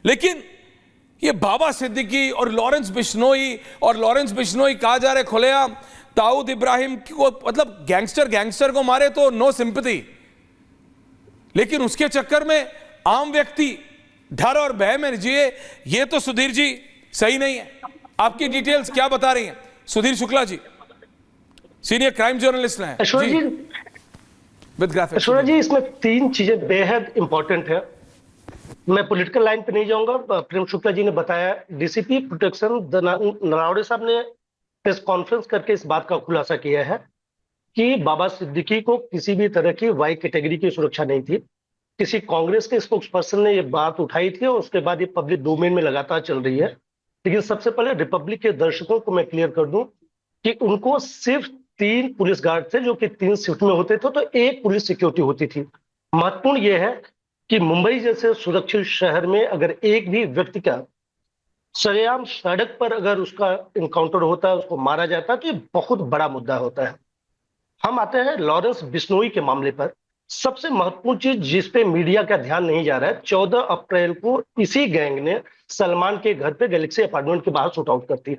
लेकिन ये बाबा सिद्दीकी और लॉरेंस बिश्नोई कहा जा रहा है खुलेआम दाऊद इब्राहिम को, मतलब गैंगस्टर को मारे तो नो सिंपैथी, लेकिन उसके चक्कर में आम व्यक्ति डर और भय में जिए, ये तो सुधीर जी सही नहीं है। आपकी डिटेल्स क्या बता रही हैं? Sudhir Shukla ji senior crime journalist हैं जी विद ग्राफिक्स। ऐश्वर्या जी, इसमें 3 चीजें बेहद इंपॉर्टेंट है। मैं पॉलिटिकल लाइन पे नहीं जाऊंगा। प्रेम शुक्ला जी ने बताया, डीसीपी प्रोटेक्शन नरावड़े साहब ने प्रेस कॉन्फ्रेंस करके इस बात का खुलासा किया है कि बाबा सिद्दीकी को किसी भी तरह की वाई कैटेगरी की सुरक्षा नहीं थी। किसी कांग्रेस के स्पोक्स पर्सन ने ये बात उठाई थी और उसके बाद ये पब्लिक डोमेन में लगातार चल रही है। लेकिन सबसे पहले रिपब्लिक के दर्शकों को मैं क्लियर कर दूं कि उनको सिर्फ 3 पुलिस गार्ड थे जो कि 3 शिफ्ट में होते थे, तो 1 पुलिस सिक्योरिटी होती थी। महत्वपूर्ण यह है कि मुंबई जैसे सुरक्षित शहर में अगर एक भी व्यक्ति का सरेआम सड़क पर अगर उसका इनकाउंटर होता है, उसको मारा जाता है, तो ये बहुत बड़ा मुद्दा होता है। हम आते हैं लॉरेंस बिश्नोई के मामले पर। सबसे महत्वपूर्ण चीज जिस पे मीडिया का ध्यान नहीं जा रहा है, 14 अप्रैल को इसी गैंग ने सलमान के घर पे गैलेक्सी अपार्टमेंट के बाहर शूट आउट कर दिया।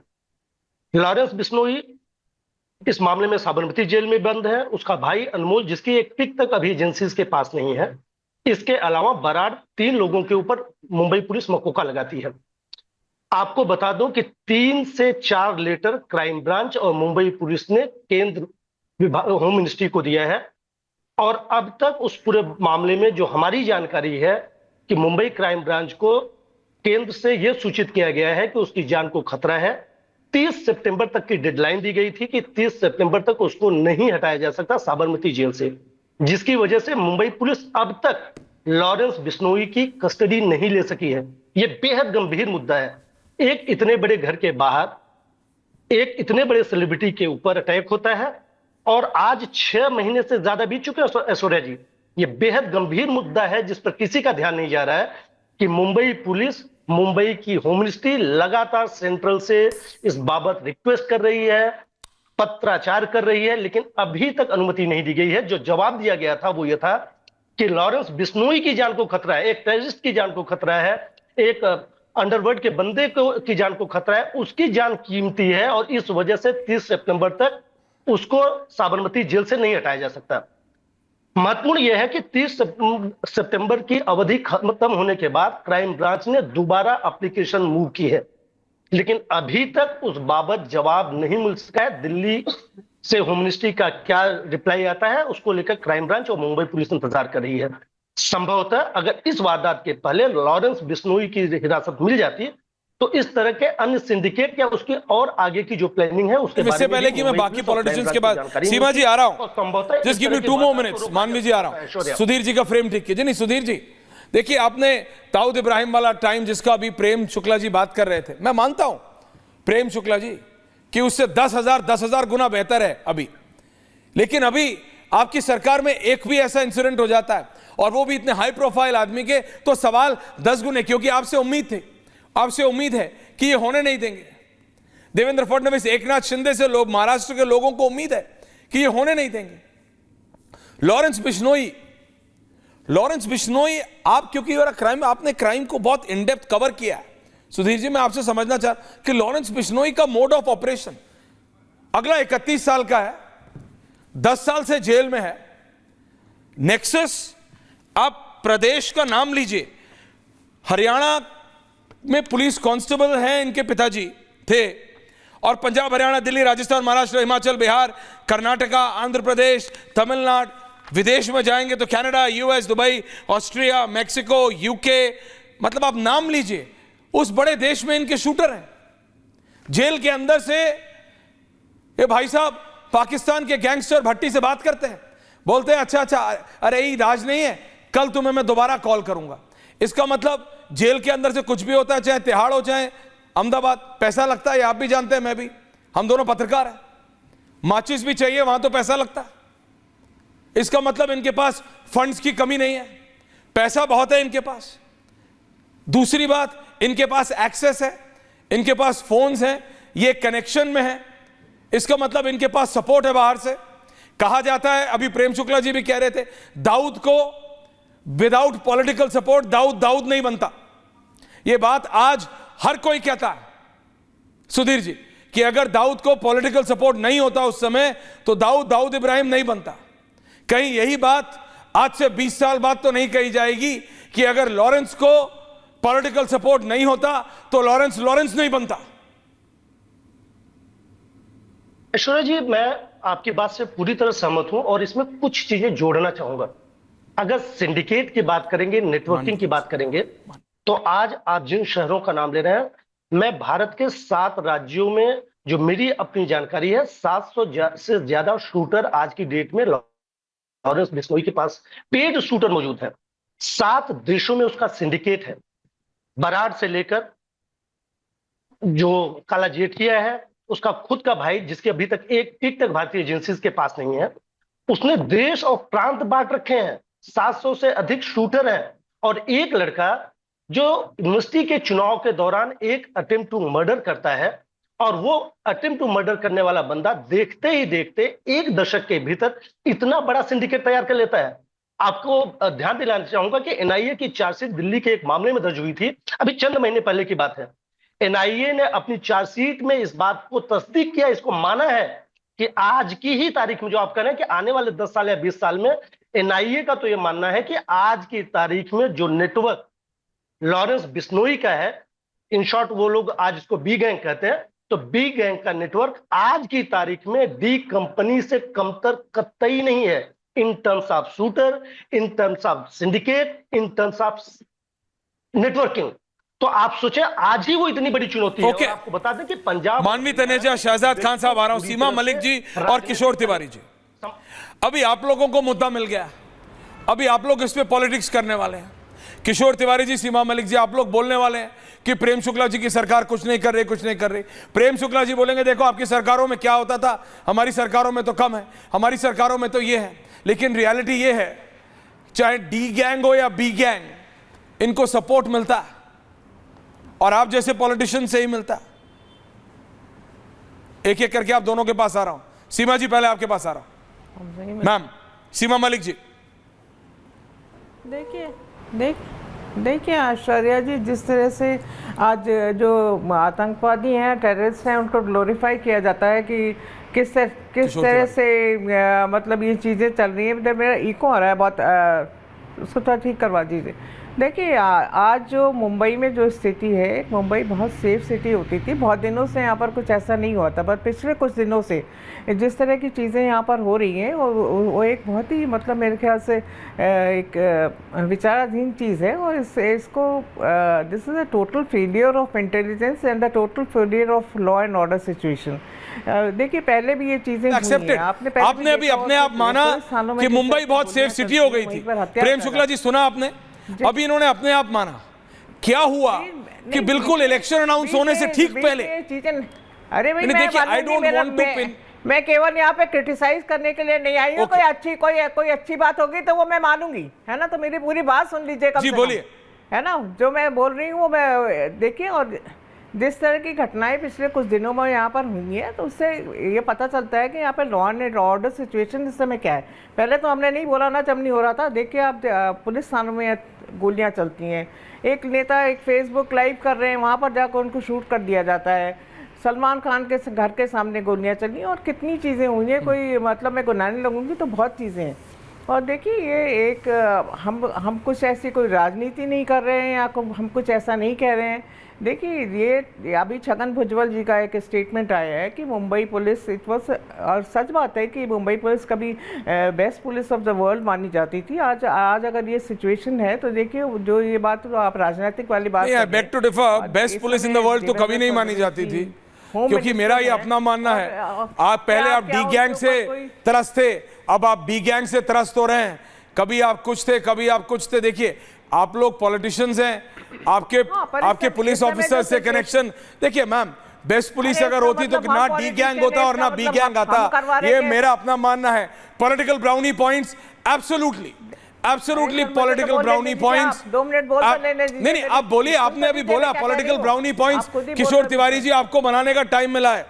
लॉरेंस बिश्नोई इस मामले में साबरमती जेल में बंद है। उसका भाई अनमोल, जिसकी एक पिक तक अभी एजेंसीज के पास नहीं है। इसके अलावा बराड़ 3 लोगों के ऊपर मुंबई पुलिस मकोका लगाती है। आपको बता दूं कि 3 से 4 लेटर क्राइम ब्रांच और मुंबई पुलिस ने केंद्र विभाग होम मिनिस्ट्री को दिया है, और अब तक उस पूरे मामले में जो हमारी जानकारी है कि मुंबई क्राइम ब्रांच को केंद्र से यह सूचित किया गया है कि उसकी जान को खतरा है। 30 सितंबर तक की डेडलाइन दी गई थी कि 30 सितंबर तक उसको नहीं हटाया जा सकता साबरमती जेल से, जिसकी वजह से मुंबई पुलिस अब तक लॉरेंस बिश्नोई की कस्टडी नहीं ले सकी है। यह बेहद गंभीर मुद्दा है। एक इतने बड़े घर के बाहर एक इतने बड़े सेलिब्रिटी के ऊपर अटैक होता है, और आज 6 महीने से ज्यादा बीत चुके हैं ऐश्वर्या जी। यह बेहद गंभीर मुद्दा है जिस पर किसी का ध्यान नहीं जा रहा है कि मुंबई पुलिस, मुंबई की होम मिनिस्ट्री लगातार सेंट्रल से इस बाबत रिक्वेस्ट कर रही है, पत्राचार कर रही है, लेकिन अभी तक अनुमति नहीं दी गई है। जो जवाब दिया गया था वो यह था कि लॉरेंस बिश्नोई की जान को खतरा है, एक टेररिस्ट की जान को खतरा है, एक अंडरवर्ल्ड के बंदे की जान को खतरा है, उसकी जान कीमती है, और इस वजह से 30 सितंबर तक उसको साबरमती जेल से नहीं हटाया जा सकता। महत्वपूर्ण यह है कि 30 सितंबर की अवधि खत्म होने के बाद क्राइम ब्रांच ने दोबारा एप्लीकेशन मूव की है, लेकिन अभी तक उस बाबत जवाब नहीं मिल सका है। दिल्ली से होम मिनिस्ट्री का क्या रिप्लाई आता है, उसको लेकर क्राइम ब्रांच और मुंबई पुलिस इंतजार कर रही है। संभवतः अगर इस वारदात के पहले लॉरेंस बिश्नोई की हिरासत मिल जाती तो इस तरह के अन्य सिंडिकेट या उसकी और आगे की जो प्लानिंग है उसके बारे में पहले कि मैं बाकी पॉलिटिशियंस के बाद सीमा जी आ रहा हूं, just give me 2 more minutes। मानवी जी आ रहा हूं, सुधीर जी का फ्रेम ठीक कीजिए। नहीं सुधीर जी, देखिए आपने दाऊद इब्राहिम वाला टाइम जिसका अभी प्रेम शुक्ला जी बात कर रहे थे, मैं मानता हूं प्रेम शुक्ला जी कि उससे 10,000 गुना बेहतर है अभी, लेकिन अभी आपकी सरकार में एक भी ऐसा इंसिडेंट हो जाता है और वो भी इतने हाई प्रोफाइल आदमी के, तो सवाल 10 गुने, क्योंकि आपसे उम्मीद है कि ये होने नहीं देंगे। देवेंद्र फडणवीस, एकनाथ शिंदे से लोग, महाराष्ट्र के लोगों को उम्मीद है कि ये होने नहीं देंगे। लॉरेंस बिश्नोई आप, क्योंकि आपने क्राइम को बहुत इन डेप्थ कवर किया है, सुधीर जी मैं आपसे समझना चाह कि लॉरेंस बिश्नोई का मोड ऑफ ऑपरेशन, अगला 31 साल का है, 10 साल से जेल में है, नेक्सस, आप प्रदेश का नाम लीजिए, हरियाणा में पुलिस कांस्टेबल हैं इनके पिताजी थे, और पंजाब, हरियाणा, दिल्ली, राजस्थान, महाराष्ट्र, हिमाचल, बिहार, कर्नाटका, आंध्र प्रदेश, तमिलनाडु, विदेश में जाएंगे तो Canada, US, Dubai, Austria, Mexico, UK, मतलब आप नाम लीजिए, उस बड़े देश में इनके शूटर हैं। जेल के अंदर से ये भाई साहब पाकिस्तान के गैंगस्टर भट्टी से बात करते हैं, बोलते हैं अच्छा अरे ये राज नहीं है, कल तुम्हें मैं दोबारा कॉल करूंगा। इसका मतलब जेल के अंदर से कुछ भी होता है, चाहे तिहाड़ हो चाहे अहमदाबाद, पैसा लगता है, आप भी जानते हैं, मैं भी, हम दोनों पत्रकार हैं, माचिस भी चाहिए वहां तो पैसा लगता है। इसका मतलब इनके पास फंड्स की कमी नहीं है, पैसा बहुत है इनके पास। दूसरी बात, इनके पास एक्सेस है, इनके पास फोन्स हैं, ये कनेक्शन में है, इसका मतलब इनके पास सपोर्ट है बाहर से। कहा जाता है, अभी प्रेम शुक्ला जी भी कह रहे थे, दाऊद को विदाउट पॉलिटिकल सपोर्ट दाऊद नहीं बनता। ये बात आज हर कोई कहता है सुधीर जी कि अगर दाऊद को पॉलिटिकल सपोर्ट नहीं होता उस समय तो दाऊद इब्राहिम नहीं बनता। कहीं यही बात आज से 20 साल बाद तो नहीं कही जाएगी कि अगर लॉरेंस को पॉलिटिकल सपोर्ट नहीं होता तो लॉरेंस नहीं बनता। ऐश्वर्या जी, मैं आपकी बात से पूरी तरह सहमत हूं और इसमें कुछ चीजें जोड़ना चाहूंगा। अगर सिंडिकेट की बात करेंगे, नेटवर्किंग की बात करेंगे, तो आज आप जिन शहरों का नाम ले रहे हैं, मैं भारत के 7 राज्यों में जो मेरी अपनी जानकारी है 700 से ज्यादा शूटर आज की डेट में लॉरेंस बिश्नोई के पास पेड शूटर मौजूद है। 7 देशों में उसका सिंडिकेट है। बराड़ से लेकर जो काला जेठिया है, उसका खुद का भाई जिसके अभी तक एक टिक तक भारतीय एजेंसीज के पास नहीं है, उसने देश और प्रांत बांट रखे हैं। 700 से अधिक शूटर हैं और एक लड़का जो यूनिवर्सिटी के चुनाव के दौरान एक अटेम्प्ट टू मर्डर करता है और वो अटेम्प्ट टू मर्डर करने वाला बंदा देखते ही देखते 1 दशक के भीतर इतना बड़ा सिंडिकेट तैयार कर लेता है। आपको ध्यान दिलाना चाहूंगा कि एनआईए की चार्जशीट दिल्ली के एक मामले में दर्ज हुई थी, अभी चंद महीने पहले की बात है। एनआईए ने अपनी चार्जशीट में इस बात को तस्दीक किया, इसको माना है कि आज की ही तारीख में, जो आप कह रहे हैं कि आने वाले 10 साल या 20 साल में, एनआईए का तो यह मानना है कि आज की तारीख में जो नेटवर्क लॉरेंस बिश्नोई का है, इन शॉर्ट वो लोग आज इसको बी गैंग कहते हैं, तो बी गैंग का नेटवर्क आज की तारीख में डी कंपनी से कमतर कतई नहीं है, in terms of shooter, in terms of syndicate, in terms of networking. तो आप सोचे आज ही वो इतनी बड़ी चुनौती है। और आपको बता दें कि पंजाब, मानवी तनेजा, शहजाद खान साहब आ रहा हूं, सीमा मलिक जी और किशोर तिवारी जी, अभी आप लोगों को मुद्दा मिल गया, अभी आप लोग इस पे पॉलिटिक्स करने वाले हैं। किशोर तिवारी जी, सीमा मलिक जी, आप लोग बोलने वाले हैं कि प्रेम शुक्ला जी की सरकार कुछ नहीं कर रही। प्रेम शुक्ला जी बोलेंगे देखो आपकी सरकारों में क्या होता था, हमारी सरकारों में तो कम है, हमारी सरकारों में तो ये है। लेकिन रियलिटी ये है, चाहे डी गैंग हो या बी गैंग, इनको सपोर्ट मिलता है और आप जैसे पॉलिटिशियन से ही मिलता। एक एक करके आप दोनों के पास आ रहा हूं। सीमा जी पहले आपके पास आ रहा हूं। मैम सीमा मलिक जी, देखिए ऐश्वर्या जी, जिस तरह से आज जो आतंकवादी हैं, टेररिस्ट हैं, उनको ग्लोरीफाई किया जाता है कि किस तरह से मतलब ये चीज़ें चल रही हैं। मेरा इको आ रहा है बहुत, उसको थोड़ा ठीक करवा दीजिए। देखिए आज जो मुंबई में जो स्थिति है, मुंबई बहुत सेफ सिटी होती थी, बहुत दिनों से यहाँ पर कुछ ऐसा नहीं हुआ था, बट पिछले कुछ दिनों से जिस तरह की चीज़ें यहाँ पर हो रही हैं वो एक बहुत ही मतलब मेरे ख्याल से एक विचाराधीन चीज़ है। और इसको this is a total failure of intelligence and the total failure of law and order situation. देखिए पहले भी ये चीज़ें हुई हैं। आपने अभी अपने आप माना कि मुंबई बहुत सेफ सिटी हो गई थी। प्रेम शुक्ला जी सुना आपने, अभी इन्होंने अपने आप माना। क्या हुआ कि बिल्कुल इलेक्शन अनाउंस होने से ठीक पहले चीजें, अरे भाई मैं केवल यहाँ पे क्रिटिसाइज करने के लिए नहीं आई हूँ। कोई अच्छी बात होगी तो वो मैं मानूंगी, है ना। तो मेरी पूरी बात सुन लीजिए कम से कम, बोलिए, है ना। जो मैं बोल रही हूँ वो मैं देखिए, और जिस तरह की घटनाएं पिछले कुछ दिनों में यहाँ पर हुई हैं, तो उससे ये पता चलता है कि यहाँ पर लॉ एंड ऑर्डर सिचुएशन इस समय क्या है। पहले तो हमने नहीं बोला ना जब नहीं हो रहा था। देखिए आप पुलिस थानों में गोलियाँ चलती हैं, एक नेता एक फेसबुक लाइव कर रहे हैं, वहाँ पर जाकर उनको शूट कर दिया जाता है। सलमान खान के घर के सामने गोलियाँ चली और कितनी चीज़ें हुई हैं, कोई मतलब मैं गुनाने लगूंगी तो बहुत चीज़ें हैं। और देखिए ये एक हम कुछ ऐसी कोई राजनीति नहीं कर रहे हैं या हम कुछ ऐसा नहीं कह रहे हैं। देखिए ये अभी छगन भुजबल जी का एक स्टेटमेंट आया है कि मुंबई पुलिस इट वॉज, और सच बात है कि मुंबई पुलिस कभी best police of the world मानी जाती थी। आज अगर ये सिचुएशन है तो देखिए जो ये बात तो आप राजनीतिक वाली बात, back to differ, best police in the world तो कभी नहीं मानी जाती थी, क्योंकि मेरा ये अपना मानना है। आप पहले आप डी गैंग से त्रस्त थे, अब आप बी गैंग से त्रस्त हो रहे हैं। कभी आप कुछ थे, कभी आप कुछ थे। देखिए आप लोग पॉलिटिशियंस हैं, आपके पुलिस ऑफिसर से कनेक्शन। देखिए मैम, बेस्ट पुलिस अगर होती तो ना डी गैंग होता और ना बी गैंग आता। ये मेरा अपना मानना है। Political brownie points, absolutely political brownie points. 2 minute बोल नहीं, आप बोलिए, आपने अभी बोला पॉलिटिकल ब्राउनी पॉइंट्स। किशोर तिवारी जी, आपको बनाने का टाइम मिला है।